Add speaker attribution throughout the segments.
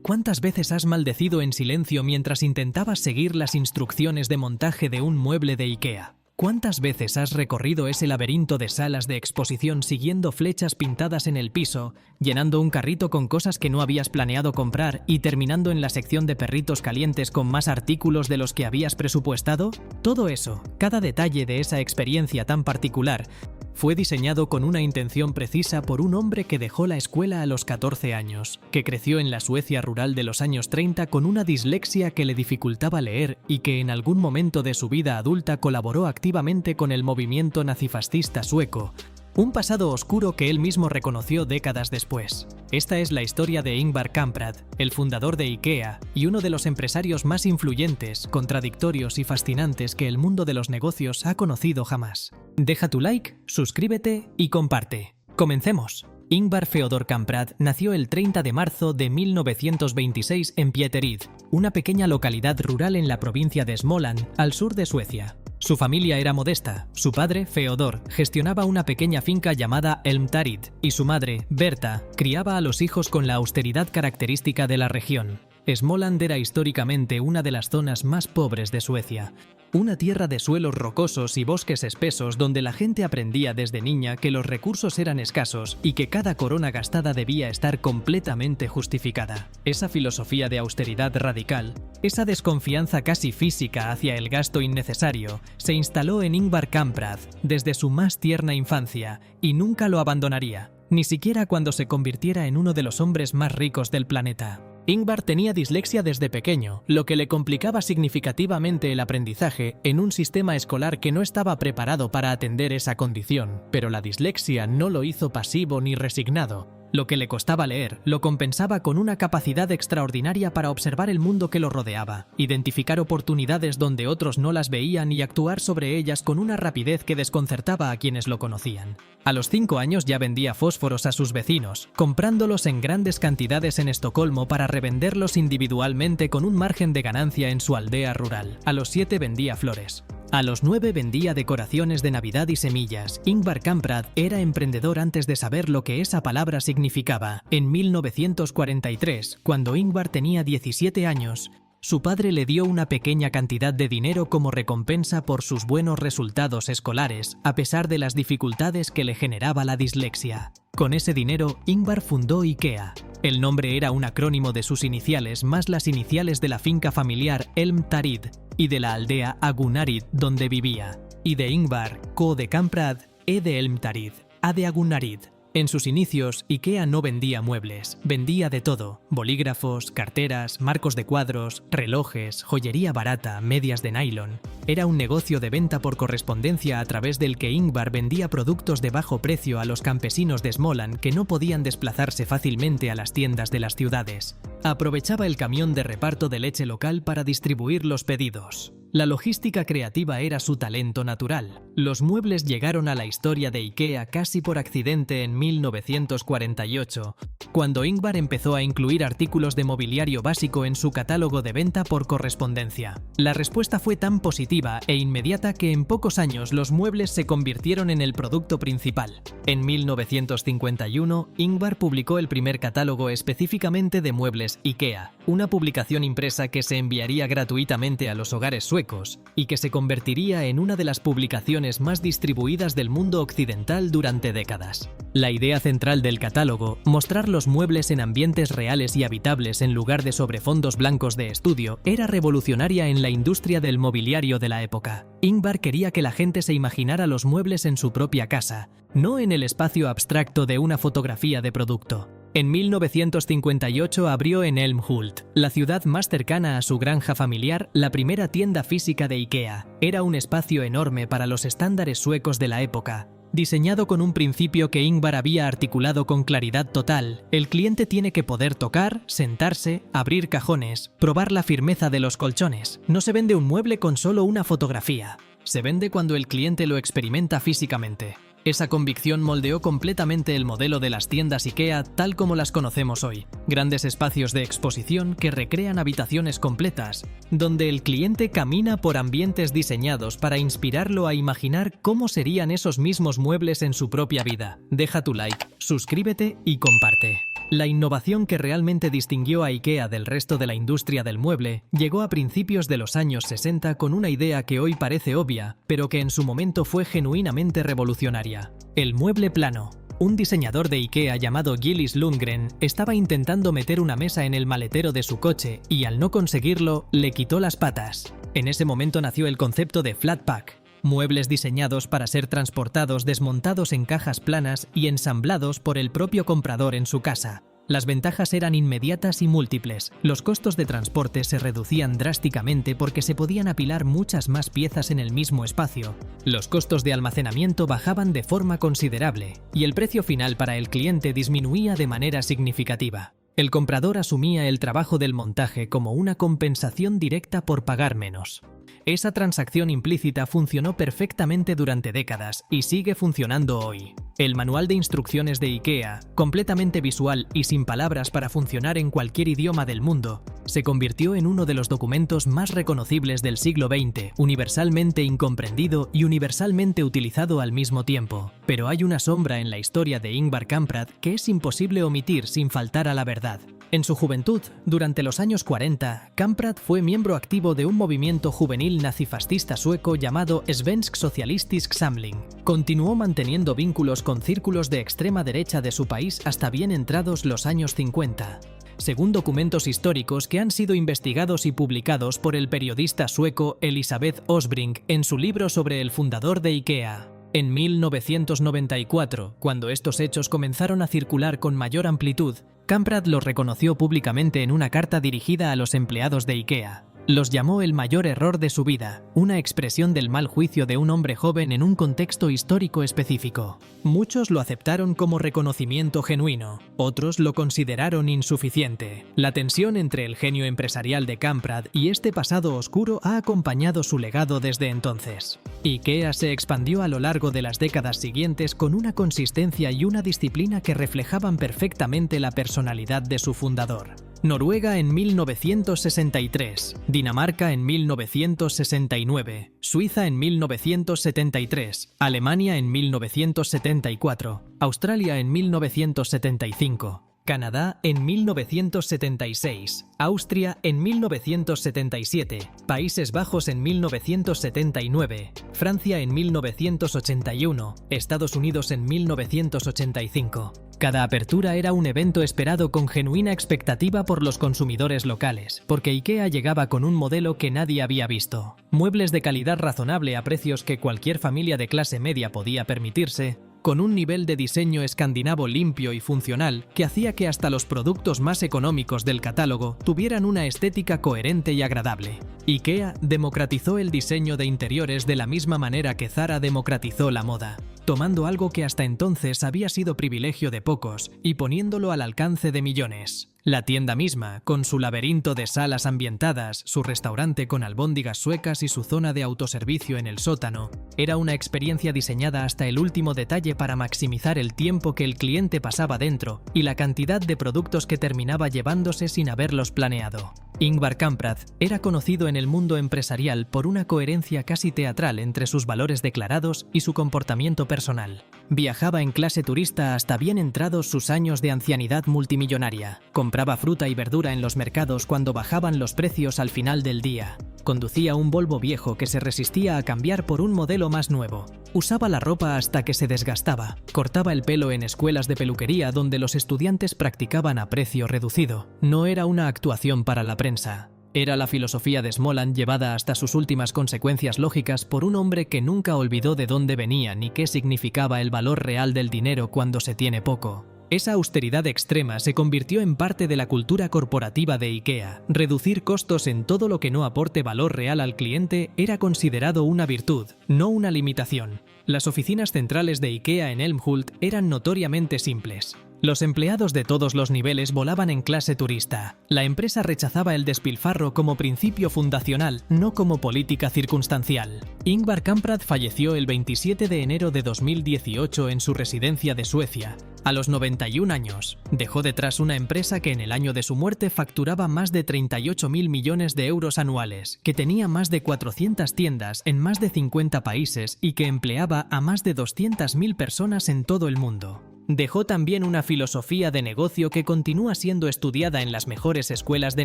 Speaker 1: ¿Cuántas veces has maldecido en silencio mientras intentabas seguir las instrucciones de montaje de un mueble de IKEA? ¿Cuántas veces has recorrido ese laberinto de salas de exposición siguiendo flechas pintadas en el piso, llenando un carrito con cosas que no habías planeado comprar y terminando en la sección de perritos calientes con más artículos de los que habías presupuestado? Todo eso, cada detalle de esa experiencia tan particular, fue diseñado con una intención precisa por un hombre que dejó la escuela a los 14 años, que creció en la Suecia rural de los años 30 con una dislexia que le dificultaba leer y que en algún momento de su vida adulta colaboró activamente con el movimiento nazifascista sueco, un pasado oscuro que él mismo reconoció décadas después. Esta es la historia de Ingvar Kamprad, el fundador de IKEA y uno de los empresarios más influyentes, contradictorios y fascinantes que el mundo de los negocios ha conocido jamás. Deja tu like, suscríbete y comparte. ¡Comencemos! Ingvar Feodor Kamprad nació el 30 de marzo de 1926 en Pieterid, una pequeña localidad rural en la provincia de Småland, al sur de Suecia. Su familia era modesta. Su padre, Feodor, gestionaba una pequeña finca llamada Elmtarid y su madre, Berta, criaba a los hijos con la austeridad característica de la región. Småland era históricamente una de las zonas más pobres de Suecia. Una tierra de suelos rocosos y bosques espesos donde la gente aprendía desde niña que los recursos eran escasos y que cada corona gastada debía estar completamente justificada. Esa filosofía de austeridad radical, esa desconfianza casi física hacia el gasto innecesario, se instaló en Ingvar Kamprad desde su más tierna infancia y nunca lo abandonaría, ni siquiera cuando se convirtiera en uno de los hombres más ricos del planeta. Ingvar tenía dislexia desde pequeño, lo que le complicaba significativamente el aprendizaje en un sistema escolar que no estaba preparado para atender esa condición, pero la dislexia no lo hizo pasivo ni resignado. Lo que le costaba leer lo compensaba con una capacidad extraordinaria para observar el mundo que lo rodeaba, identificar oportunidades donde otros no las veían y actuar sobre ellas con una rapidez que desconcertaba a quienes lo conocían. A los 5 años ya vendía fósforos a sus vecinos, comprándolos en grandes cantidades en Estocolmo para revenderlos individualmente con un margen de ganancia en su aldea rural. A los 7 vendía flores. A los 9 vendía decoraciones de Navidad y semillas. Ingvar Kamprad era emprendedor antes de saber lo que esa palabra significaba. En 1943, cuando Ingvar tenía 17 años, su padre le dio una pequeña cantidad de dinero como recompensa por sus buenos resultados escolares, a pesar de las dificultades que le generaba la dislexia. Con ese dinero, Ingvar fundó IKEA. El nombre era un acrónimo de sus iniciales más las iniciales de la finca familiar Elmtarid y de la aldea Agunarid donde vivía, y de Ingvar, co de Kamprad, e de Elmtarid, a de Agunarid. En sus inicios, IKEA no vendía muebles, vendía de todo: bolígrafos, carteras, marcos de cuadros, relojes, joyería barata, medias de nylon. Era un negocio de venta por correspondencia a través del que Ingvar vendía productos de bajo precio a los campesinos de Småland que no podían desplazarse fácilmente a las tiendas de las ciudades. Aprovechaba el camión de reparto de leche local para distribuir los pedidos. La logística creativa era su talento natural. Los muebles llegaron a la historia de IKEA casi por accidente en 1948, cuando Ingvar empezó a incluir artículos de mobiliario básico en su catálogo de venta por correspondencia. La respuesta fue tan positiva e inmediata que en pocos años los muebles se convirtieron en el producto principal. En 1951, Ingvar publicó el primer catálogo específicamente de muebles IKEA, una publicación impresa que se enviaría gratuitamente a los hogares suecos y que se convertiría en una de las publicaciones más distribuidas del mundo occidental durante décadas. La idea central del catálogo, mostrar los muebles en ambientes reales y habitables en lugar de sobre fondos blancos de estudio, era revolucionaria en la industria del mobiliario de la época. Ingvar quería que la gente se imaginara los muebles en su propia casa, no en el espacio abstracto de una fotografía de producto. En 1958 abrió en Älmhult, la ciudad más cercana a su granja familiar, la primera tienda física de IKEA. Era un espacio enorme para los estándares suecos de la época. Diseñado con un principio que Ingvar había articulado con claridad total, el cliente tiene que poder tocar, sentarse, abrir cajones, probar la firmeza de los colchones. No se vende un mueble con solo una fotografía. Se vende cuando el cliente lo experimenta físicamente. Esa convicción moldeó completamente el modelo de las tiendas IKEA tal como las conocemos hoy. Grandes espacios de exposición que recrean habitaciones completas, donde el cliente camina por ambientes diseñados para inspirarlo a imaginar cómo serían esos mismos muebles en su propia vida. Deja tu like, suscríbete y comparte. La innovación que realmente distinguió a IKEA del resto de la industria del mueble llegó a principios de los años 60 con una idea que hoy parece obvia, pero que en su momento fue genuinamente revolucionaria: el mueble plano. Un diseñador de IKEA llamado Gillis Lundgren estaba intentando meter una mesa en el maletero de su coche y, al no conseguirlo, le quitó las patas. En ese momento nació el concepto de flat pack: muebles diseñados para ser transportados desmontados en cajas planas y ensamblados por el propio comprador en su casa. Las ventajas eran inmediatas y múltiples. Los costos de transporte se reducían drásticamente porque se podían apilar muchas más piezas en el mismo espacio. Los costos de almacenamiento bajaban de forma considerable y el precio final para el cliente disminuía de manera significativa. El comprador asumía el trabajo del montaje como una compensación directa por pagar menos. Esa transacción implícita funcionó perfectamente durante décadas y sigue funcionando hoy. El manual de instrucciones de IKEA, completamente visual y sin palabras para funcionar en cualquier idioma del mundo, se convirtió en uno de los documentos más reconocibles del siglo XX, universalmente incomprendido y universalmente utilizado al mismo tiempo. Pero hay una sombra en la historia de Ingvar Kamprad que es imposible omitir sin faltar a la verdad. En su juventud, durante los años 40, Kamprad fue miembro activo de un movimiento juvenil nazifascista sueco llamado Svensk Socialistisk Samling. Continuó manteniendo vínculos con círculos de extrema derecha de su país hasta bien entrados los años 50. Según documentos históricos que han sido investigados y publicados por el periodista sueco Elisabeth Osbrink en su libro sobre el fundador de IKEA. En 1994, cuando estos hechos comenzaron a circular con mayor amplitud, Kamprad los reconoció públicamente en una carta dirigida a los empleados de IKEA. Los llamó el mayor error de su vida, una expresión del mal juicio de un hombre joven en un contexto histórico específico. Muchos lo aceptaron como reconocimiento genuino, otros lo consideraron insuficiente. La tensión entre el genio empresarial de Kamprad y este pasado oscuro ha acompañado su legado desde entonces. IKEA se expandió a lo largo de las décadas siguientes con una consistencia y una disciplina que reflejaban perfectamente la personalidad de su fundador. Noruega en 1963, Dinamarca en 1969, Suiza en 1973, Alemania en 1974, Australia en 1975, Canadá en 1976, Austria en 1977, Países Bajos en 1979, Francia en 1981, Estados Unidos en 1985. Cada apertura era un evento esperado con genuina expectativa por los consumidores locales, porque IKEA llegaba con un modelo que nadie había visto. Muebles de calidad razonable a precios que cualquier familia de clase media podía permitirse, con un nivel de diseño escandinavo limpio y funcional que hacía que hasta los productos más económicos del catálogo tuvieran una estética coherente y agradable. IKEA democratizó el diseño de interiores de la misma manera que Zara democratizó la moda, tomando algo que hasta entonces había sido privilegio de pocos y poniéndolo al alcance de millones. La tienda misma, con su laberinto de salas ambientadas, su restaurante con albóndigas suecas y su zona de autoservicio en el sótano, era una experiencia diseñada hasta el último detalle para maximizar el tiempo que el cliente pasaba dentro y la cantidad de productos que terminaba llevándose sin haberlos planeado. Ingvar Kamprad era conocido en el mundo empresarial por una coherencia casi teatral entre sus valores declarados y su comportamiento personal. Viajaba en clase turista hasta bien entrados sus años de ancianidad multimillonaria. Compraba fruta y verdura en los mercados cuando bajaban los precios al final del día. Conducía un Volvo viejo que se resistía a cambiar por un modelo más nuevo. Usaba la ropa hasta que se desgastaba. Cortaba el pelo en escuelas de peluquería donde los estudiantes practicaban a precio reducido. No era una actuación para la prensa. Era la filosofía de Smoland llevada hasta sus últimas consecuencias lógicas por un hombre que nunca olvidó de dónde venía ni qué significaba el valor real del dinero cuando se tiene poco. Esa austeridad extrema se convirtió en parte de la cultura corporativa de IKEA. Reducir costos en todo lo que no aporte valor real al cliente era considerado una virtud, no una limitación. Las oficinas centrales de IKEA en Älmhult eran notoriamente simples. Los empleados de todos los niveles volaban en clase turista. La empresa rechazaba el despilfarro como principio fundacional, no como política circunstancial. Ingvar Kamprad falleció el 27 de enero de 2018 en su residencia de Suecia. A los 91 años, dejó detrás una empresa que en el año de su muerte facturaba más de 38.000 millones de euros anuales, que tenía más de 400 tiendas en más de 50 países y que empleaba a más de 200.000 personas en todo el mundo. Dejó también una filosofía de negocio que continúa siendo estudiada en las mejores escuelas de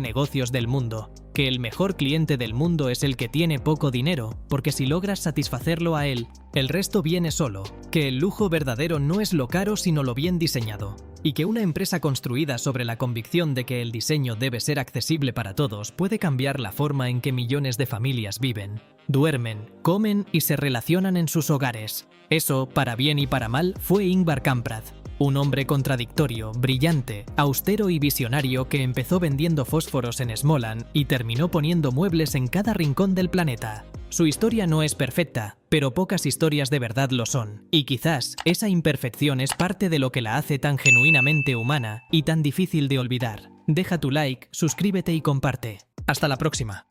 Speaker 1: negocios del mundo, que el mejor cliente del mundo es el que tiene poco dinero, porque si logras satisfacerlo a él, el resto viene solo, que el lujo verdadero no es lo caro sino lo bien diseñado, y que una empresa construida sobre la convicción de que el diseño debe ser accesible para todos puede cambiar la forma en que millones de familias viven, duermen, comen y se relacionan en sus hogares. Eso, para bien y para mal, fue Ingvar Kamprad, un hombre contradictorio, brillante, austero y visionario que empezó vendiendo fósforos en Småland y terminó poniendo muebles en cada rincón del planeta. Su historia no es perfecta, pero pocas historias de verdad lo son, y quizás esa imperfección es parte de lo que la hace tan genuinamente humana y tan difícil de olvidar. Deja tu like, suscríbete y comparte. Hasta la próxima.